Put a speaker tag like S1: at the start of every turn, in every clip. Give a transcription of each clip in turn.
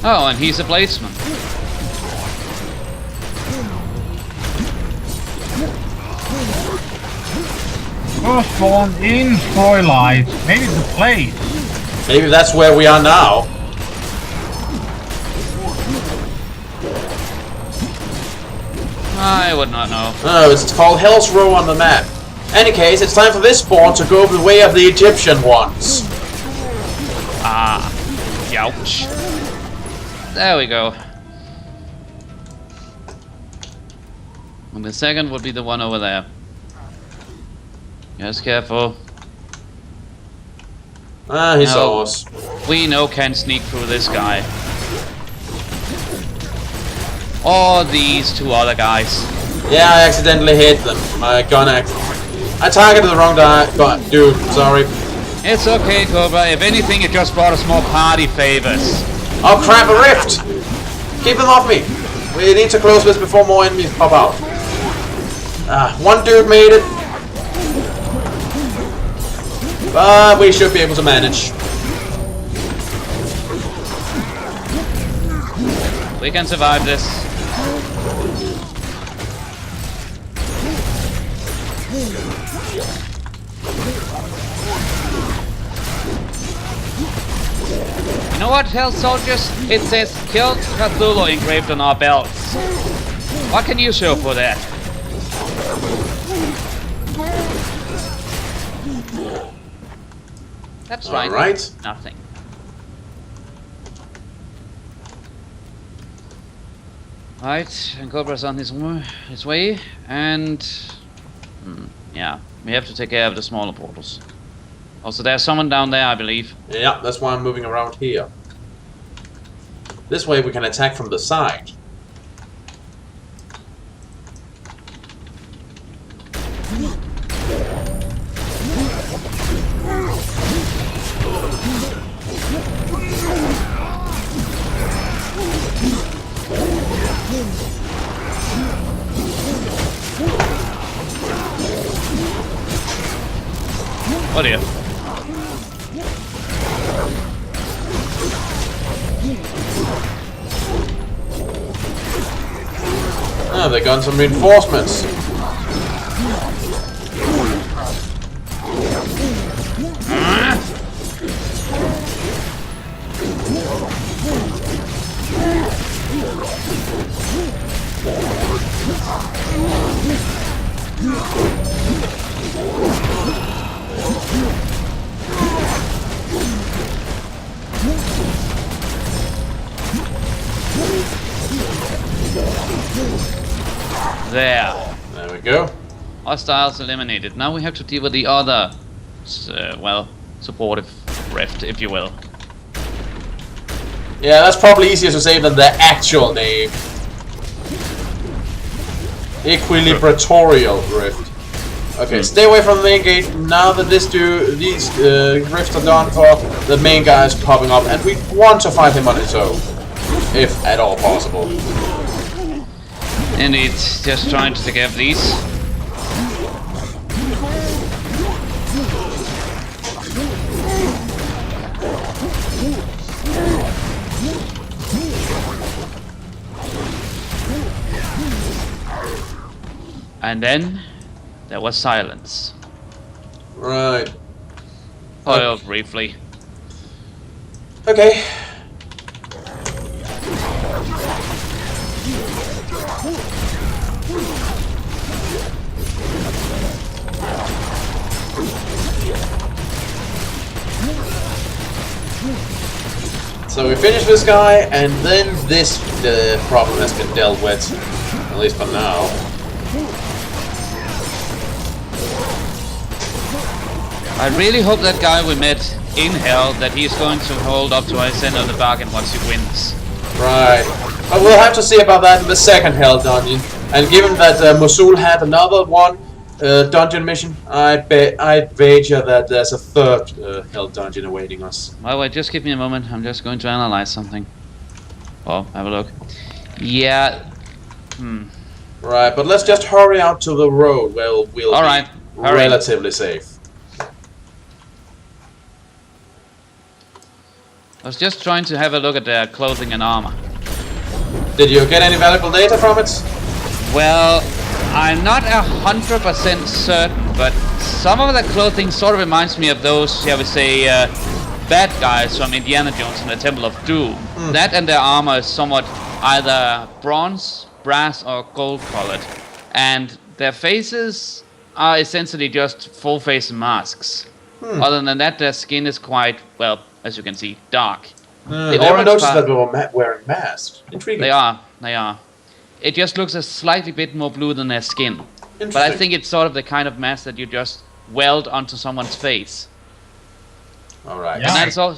S1: Oh, and he's a bladesman.
S2: First one in Twilight. Maybe the place.
S3: Maybe that's where we are now.
S1: I would not know.
S3: No, it's called Hell's Row on the map. Any case, it's time for this spawn to go the way of the Egyptian ones.
S1: Ah, youch. There we go. And the second would be the one over there. Just careful.
S3: Ah, he
S1: No.
S3: saw us.
S1: We can't sneak through this guy. Or these two other guys.
S3: Yeah, I accidentally hit them. My gun I targeted the wrong dude, sorry.
S1: It's okay, Cobra. If anything, it just brought us more party favors.
S3: Oh crap, a rift! Keep them off me! We need to close this before more enemies pop out. One dude made it. But we should be able to manage.
S1: We can survive this. You know what, Hell Soldiers? It says "Killed Cthulhu" engraved on our belts. What can you show for that? That's right.
S3: Alright.
S1: Nothing. Right, and Cobra's on his way, and yeah, we have to take care of the smaller portals. Also, there's someone down there, I believe.
S3: Yeah, that's why I'm moving around here. This way we can attack from the side.
S1: Oh dear.
S3: Ah, they got some reinforcements. There we go.
S1: Hostiles eliminated. Now we have to deal with the other, well, supportive rift, if you will.
S3: Yeah, that's probably easier to say than the actual name. Equilibratorial rift. Okay, stay away from the main gate. Now that these rifts are done for, the main guy is popping up, and we want to fight him on his own, if at all possible.
S1: Indeed, just trying to take care of these. And then there was silence.
S3: Right.
S1: Foiled briefly.
S3: Okay. So we finish this guy, and then this problem has been dealt with, at least for now.
S1: I really hope that guy we met in Hell, that he's going to hold up to his end of the bargain once he wins.
S3: Right. But we'll have to see about that in the second Hell dungeon. And given that Mosul had another one dungeon mission, I'd wager that there's a third Hell dungeon awaiting us.
S1: Well, wait, just give me a moment. I'm just going to analyze something. Oh, have a look. Yeah.
S3: Right, but let's just hurry out to the road where we'll be relatively safe.
S1: I was just trying to have a look at their clothing and armor.
S3: Did you get any valuable data from it?
S1: Well, I'm not 100% certain, but some of the clothing sort of reminds me of those, shall we say, bad guys from Indiana Jones and the Temple of Doom. That and their armor is somewhat either bronze, brass, or gold colored, and their faces are essentially just full-face masks. Other than that, their skin is quite, well, as you can see, dark.
S3: I never noticed that they were wearing masks. Intriguing.
S1: They are. It just looks a slightly bit more blue than their skin. But I think it's sort of the kind of mask that you just weld onto someone's face.
S3: Alright.
S2: Yeah.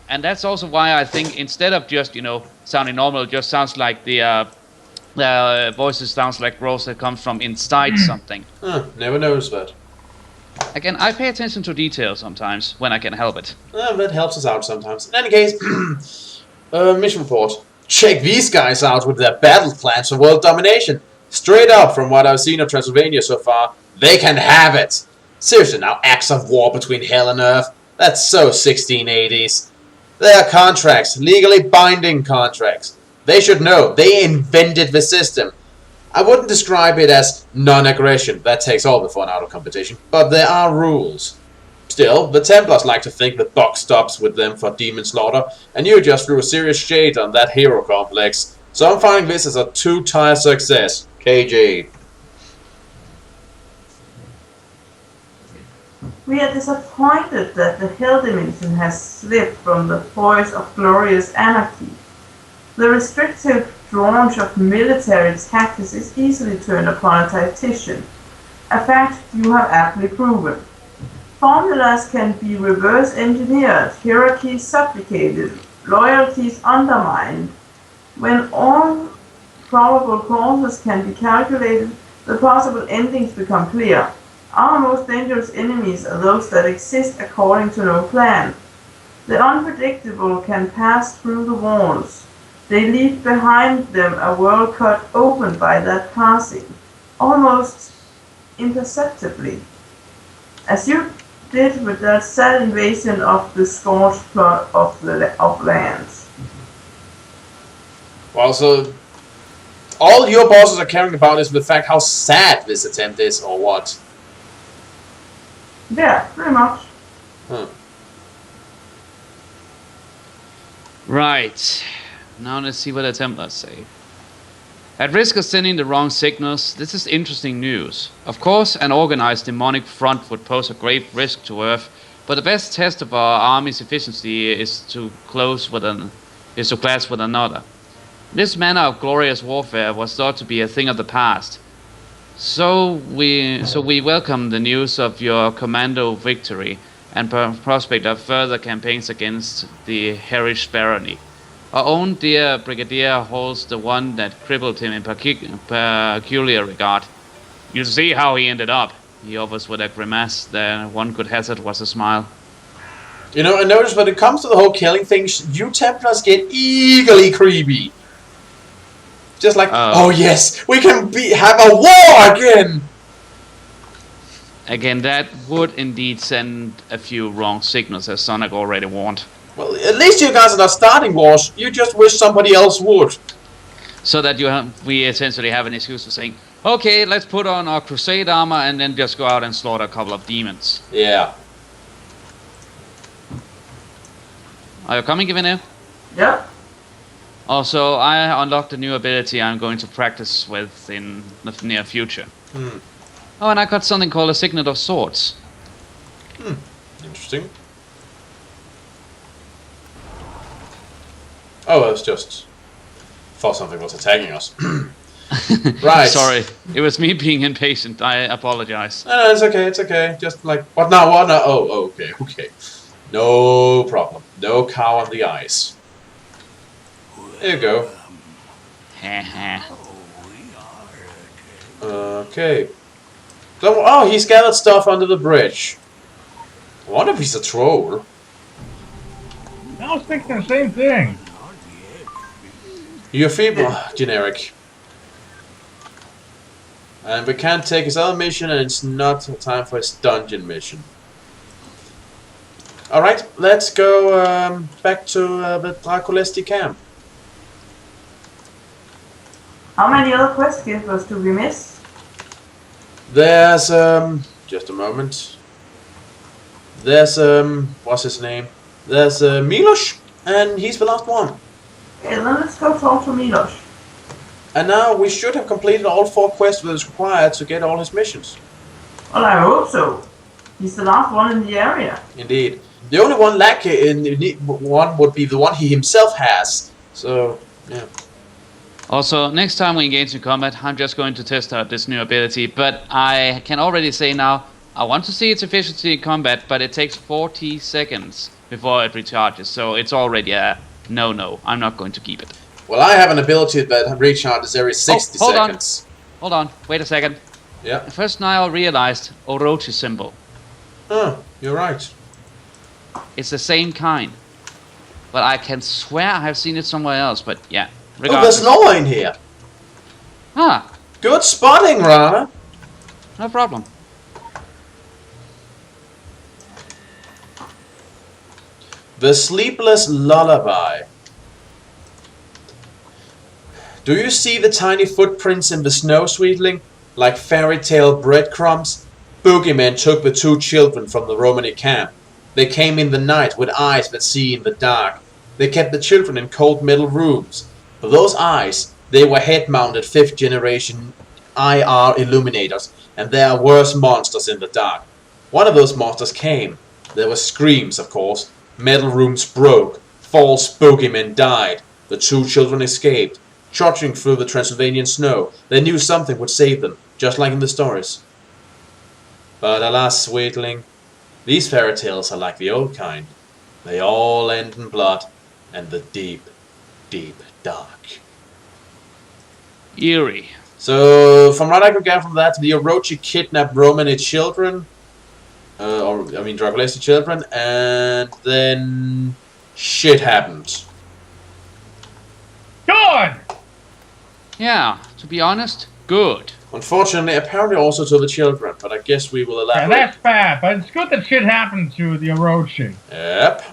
S1: And that's also why I think instead of just, sounding normal, it just sounds like the voices sounds like growth that comes from inside something.
S3: Never noticed that.
S1: Again, I pay attention to detail sometimes when I can help it.
S3: That helps us out sometimes. In any case, mission report. Check these guys out with their battle plans for world domination. Straight up from what I've seen of Transylvania so far, they can have it. Seriously now, acts of war between hell and earth. That's so 1680s. They are contracts, legally binding contracts. They should know. They invented the system. I wouldn't describe it as non-aggression. That takes all the fun out of competition. But there are rules. Still, the Templars like to think the buck stops with them for demon slaughter, and you just threw a serious shade on that hero complex. So I'm finding this as a two-tier success. KJ.
S4: We are disappointed that the Hell Dimension has slipped from the poise of glorious anarchy. The restrictive draunch of military tactics is easily turned upon a tactician, a fact you have aptly proven. Formulas can be reverse engineered, hierarchies subjugated, loyalties undermined. When all probable causes can be calculated, the possible endings become clear. Our most dangerous enemies are those that exist according to no plan. The unpredictable can pass through the walls. They leave behind them a world cut open by that passing, almost imperceptibly. As you did with that sad invasion of the scorched plot of lands.
S3: Well, so all your bosses are caring about is the fact how sad this attempt is, or what?
S4: Yeah, pretty much.
S1: Right. Now let's see what the Templars say. At risk of sending the wrong signals, this is interesting news. Of course, an organized demonic front would pose a grave risk to Earth, but the best test of our army's efficiency is to clash with another. This manner of glorious warfare was thought to be a thing of the past. So we welcome the news of your commando victory and prospect of further campaigns against the Harish barony. Our own dear Brigadier holds the one that crippled him in peculiar regard. You see how he ended up. He offers with a grimace that one could hazard was a smile.
S3: You know, I noticed when it comes to the whole killing thing, you Templars get eagerly creepy. Just like, oh yes, we can have a war again!
S1: Again, that would indeed send a few wrong signals, as Sonic already warned.
S3: Well, at least you guys are not starting wars. You just wish somebody else would.
S1: So that we essentially have an excuse for saying, okay, let's put on our crusade armor and then just go out and slaughter a couple of demons.
S3: Yeah.
S1: Are you coming, Givenir?
S4: Yeah.
S1: Also, I unlocked a new ability I'm going to practice with in the near future. Oh, and I got something called a Signet of Swords.
S3: Interesting. Oh, I was just thought something was attacking us. Right.
S1: Sorry, it was me being impatient. I apologize.
S3: No, it's okay. It's okay. Just like what now? What now? Oh, okay, okay. No problem. No cow on the ice. There you go. Okay. So, oh, he's gathered stuff under the bridge. I wonder if he's a troll.
S2: I was thinking the same thing.
S3: You're feeble, generic. And we can't take his other mission, and it's not time for his dungeon mission. Alright, let's go back to the Draculesti camp.
S4: How many other quest givers do we miss?
S3: There's, just a moment. There's, what's his name? There's Milos, and he's the last one.
S4: Okay, then let's go talk to Milos.
S3: And now we should have completed all 4 quests that is required to get all his missions.
S4: Well, I hope so. He's the last one in the area.
S3: Indeed. The only one lacking in one would be the one he himself has. So, yeah.
S1: Also, next time we engage in combat, I'm just going to test out this new ability, but I can already say now, I want to see its efficiency in combat, but it takes 40 seconds before it recharges, so it's already a no, I'm not going to keep it.
S3: Well, I have an ability that recharges every 60
S1: hold
S3: seconds.
S1: Hold on, wait a second.
S3: Yeah.
S1: First now I realized Orochi symbol.
S3: Oh, you're right.
S1: It's the same kind. But I can swear I have seen it somewhere else, but yeah.
S3: Oh, there's Noah in here.
S1: Ah,
S3: Good spotting, Rana.
S1: no problem.
S3: The Sleepless Lullaby. Do you see the tiny footprints in the snow, sweetling? Like fairy tale breadcrumbs? Boogeymen took the 2 children from the Romani camp. They came in the night with eyes that see in the dark. They kept the children in cold metal rooms. For those eyes, they were head-mounted 5th generation IR illuminators, and there are worse monsters in the dark. One of those monsters came. There were screams, of course. Metal rooms broke. False boogeymen died. The 2 children escaped. Trudging through the Transylvanian snow, they knew something would save them, just like in the stories. But alas, sweetling, these fairy tales are like the old kind. They all end in blood and the deep, deep dark.
S1: Eerie.
S3: So, from what I could get from that, the Orochi kidnapped Romani children, Draculesti children, and then shit happened.
S2: Good!
S1: Yeah, to be honest, good.
S3: Unfortunately, apparently also to the children, but I guess we will
S2: Yeah,
S3: elaborate.
S2: that's bad, but it's good that shit happened to the Orochi.
S3: Yep.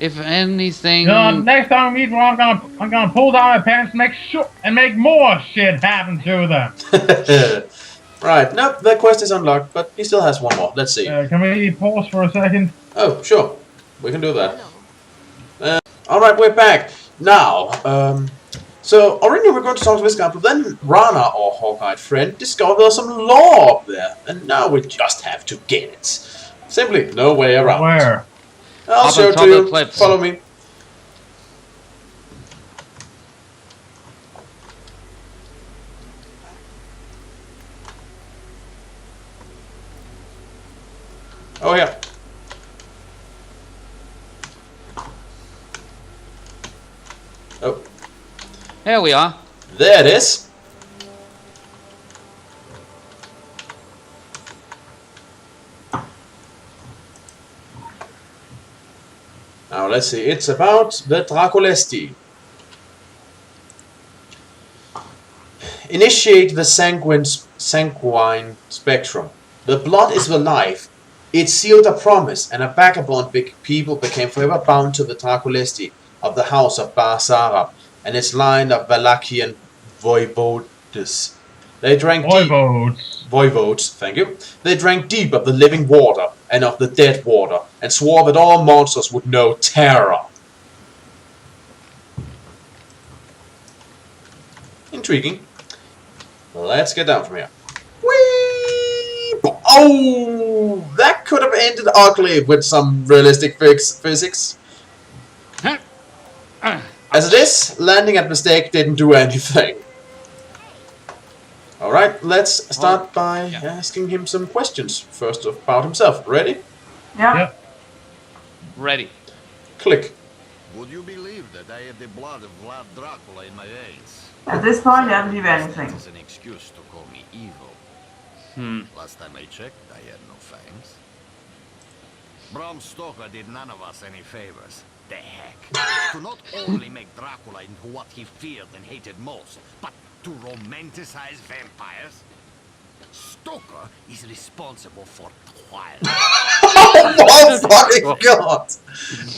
S1: If anything...
S2: You know, next time we meet, I'm gonna pull down my pants and make more shit happen to them.
S3: Right, nope, that quest is unlocked, but he still has one more. Let's see.
S2: Can we pause for a second?
S3: Oh, sure. We can do that. Alright, we're back. Now, so originally we were going to talk to this guy, but then Rana, our Hawkeye friend, discovered there's some law up there, and now we just have to get it. Simply no way around.
S2: Where?
S3: I'll
S1: Up
S3: show
S1: on
S3: it
S1: top
S3: to
S1: of
S3: you.
S1: the cliffs.
S3: Follow me. Oh, yeah. Oh,
S1: Here we are.
S3: there it is. Now let's see. It's about the Draculesti. Initiate the sanguine spectrum. The blood is the life. It sealed a promise, and a vagabond people became forever bound to the Draculesti of the house of Bar Sarab and its line of Valachian voivodes. They drank voivodes, thank you. They drank deep of the living water and of the dead water, and swore that all monsters would know terror. Intriguing. Let's get down from here. Whee! Oh, that could have ended ugly with some realistic physics. As it is, landing at mistake didn't do anything. Alright, let's start by asking him some questions. First about himself. Ready?
S4: Yeah.
S2: Yep.
S1: Ready.
S3: Click.
S5: Would you believe that I have the blood of Vlad Dracula in my veins?
S4: At this point, I believe anything.
S5: That is an excuse to call me evil. Last time I checked, I had no fangs. Bram Stoker did none of us any favors. The heck. To not only make Dracula into what he feared and hated most, but to romanticize vampires? Stoker is responsible for 12.
S3: Oh my fucking god!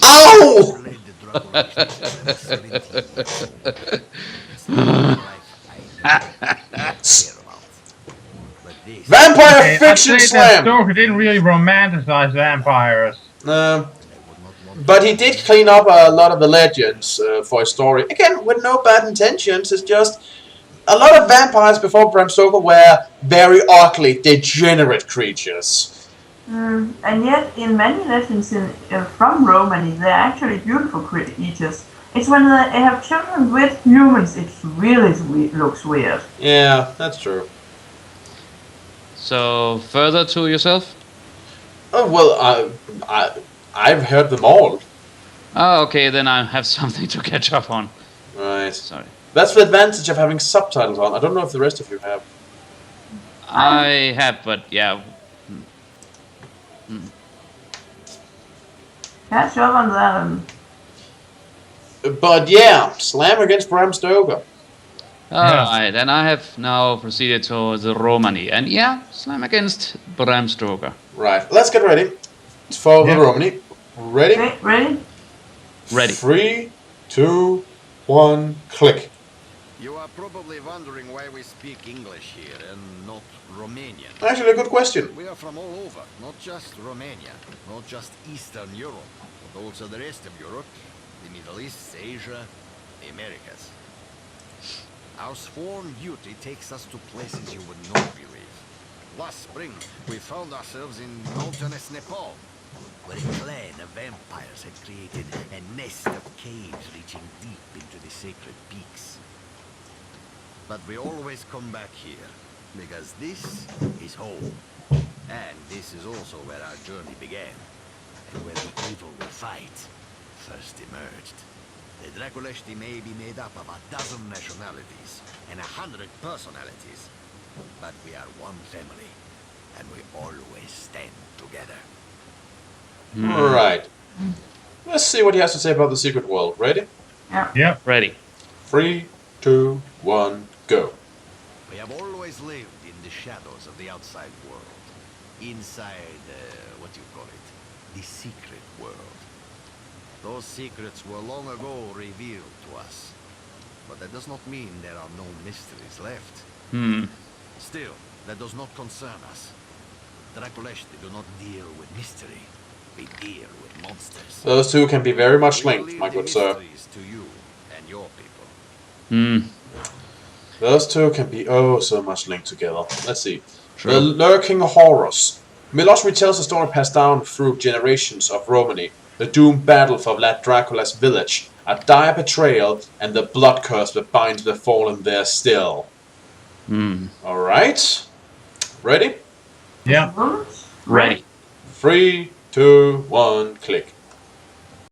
S3: Ow!
S5: Led the Dracula when I was 17 years old. It's the kind of life I don't care about. But this
S3: Vampire
S2: Okay, I'd
S3: fiction
S2: say that
S3: slam!
S2: Stoker didn't really romanticize vampires.
S5: I would not want
S3: But he did clean up a lot of the legends for his story. Again, with no bad intentions, it's just a lot of vampires before Bram Stoker were very ugly, degenerate creatures.
S4: And yet, in many legends from Romany, they're actually beautiful creatures. It's when they have children with humans, it really looks weird.
S3: Yeah, that's true.
S1: So, further to yourself?
S3: Oh, well, I've heard them all.
S1: Oh, okay, then I have something to catch up on.
S3: Right.
S1: Sorry.
S3: That's the advantage of having subtitles on. I don't know if the rest of you have.
S1: I have, but yeah.
S4: Catch up on that.
S3: But yeah, slam against Bram Stoker.
S1: Alright, then I have now proceeded to the Romani. And yeah, slam against Bram Stoker.
S3: Right, let's get ready for the Romany. Ready?
S4: Okay, ready?
S1: Ready.
S3: 3, 2, 1, click.
S5: You are probably wondering why we speak English here and not Romanian.
S3: Actually, a good question.
S5: We are from all over, not just Romania, not just Eastern Europe, but also the rest of Europe, the Middle East, Asia, the Americas. Our sworn duty takes us to places you would not believe. Last spring, we found ourselves in mountainous Nepal, where a clan of vampires had created a nest of caves reaching deep into the sacred peaks. But we always come back here, because this is home. And this is also where our journey began, and where the evil we fight first emerged. The Draculesti may be made up of 12 nationalities and 100 personalities, but we are one family, and we always stand together.
S3: Right. Let's see what he has to say about the secret world. Ready?
S2: Yep.
S1: Ready.
S3: 3, 2, 1, go.
S5: We have always lived in the shadows of the outside world. Inside, what do you call it? The secret world. Those secrets were long ago revealed to us. But that does not mean there are no mysteries left. Still, that does not concern us. Draculesti do not deal with mystery. We deal with monsters.
S3: Those two can be very much
S5: We
S3: linked,
S5: leave
S3: my
S5: the
S3: good sir.
S5: mysteries to you and your people.
S3: Those two can be oh so much linked together. Let's see. The lurking horrors. Milos retells a story passed down through generations of Romany. The doomed battle for Vlad Dracula's village. A dire betrayal and the blood curse that binds the fallen there still. Alright. Ready?
S2: Yep.
S1: Ready.
S3: 3, 2, 1, click.